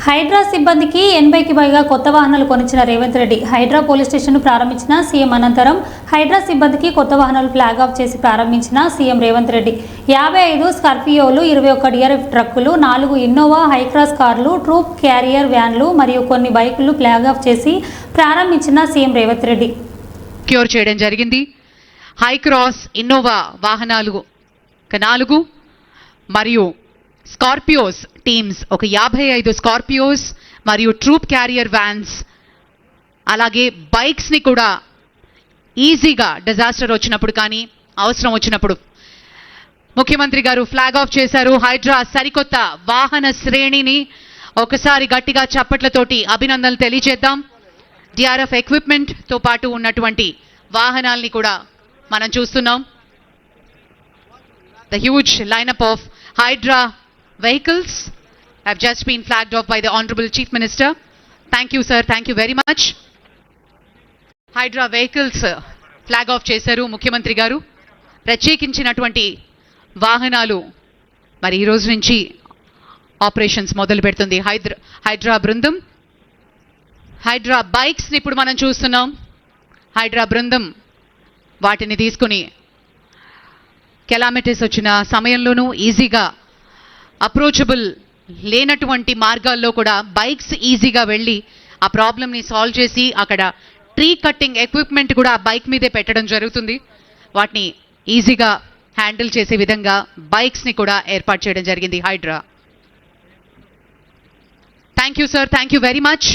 హైడ్రా సిబ్బందికి 80కి పైగా కొత్త వాహనాలు కొనిచ్చిన రేవంత్ రెడ్డి. హైడ్రా పోలీస్ స్టేషన్ను ప్రారంభించిన సీఎం అనంతరం హైడ్రా సిబ్బందికి కొత్త వాహనాలు ఫ్లాగ్ ఆఫ్ చేసి ప్రారంభించిన సీఎం రేవంత్ రెడ్డి 55 స్కార్పియోలు, 21 డిఆర్ఎఫ్ ట్రక్కులు, 4 ఇన్నోవా హైక్రాస్ కార్లు, ట్రూప్ క్యారియర్ వ్యాన్లు మరియు కొన్ని బైకులు ఫ్లాగ్ ఆఫ్ చేసి ప్రారంభించిన సీఎం రేవంత్ రెడ్డి క్యూర్ చేయడం జరిగింది. హైక్రాస్ ఇన్నోవా వాహనాలు 4 మరియు స్కార్పియోస్ టీమ్స్ ఒక 55 స్కార్పియోస్ మరియు ట్రూప్ క్యారియర్ వ్యాన్స్, అలాగే బైక్స్ని కూడా ఈజీగా డిజాస్టర్ వచ్చినప్పుడు కానీ అవసరం వచ్చినప్పుడు ముఖ్యమంత్రి గారు ఫ్లాగ్ ఆఫ్ చేశారు. హైడ్రా సరికొత్త వాహన శ్రేణిని ఒకసారి గట్టిగా చప్పట్లతోటి అభినందనలు తెలియజేద్దాం. డిఆర్ఎఫ్ ఎక్విప్మెంట్తో పాటు ఉన్నటువంటి వాహనాల్ని కూడా మనం చూస్తున్నాం. The huge lineup of Hydra vehicles have just been flagged off by the Honorable Chief Minister. Thank you, sir. Thank you very much. Hydra vehicles flag off చేశారు ముఖ్యమంత్రి గారు. ప్రత్యేకించినటువంటి వాహనాలు మరి ఈ రోజు నుంచి ఆపరేషన్స్ మొదలు పెడుతుంది హైడ్రా బృందం. హైడ్రా బైక్స్ని ఇప్పుడు మనం చూస్తున్నాం. హైడ్రా బృందం వాటిని తీసుకుని కెలామిటీస్ వచ్చిన సమయంలోనూ ఈజీగా అప్రోచబుల్ లేనటువంటి మార్గాల్లో కూడా బైక్స్ ఈజీగా వెళ్ళి ఆ ప్రాబ్లమ్ని సాల్వ్ చేసి అక్కడ ట్రీ కట్టింగ్ ఎక్విప్మెంట్ కూడా ఆ బైక్ మీదే పెట్టడం జరుగుతుంది. వాటిని ఈజీగా హ్యాండిల్ చేసే విధంగా బైక్స్ని కూడా ఏర్పాటు చేయడం జరిగింది Hydraa. Thank you sir. Thank you very much.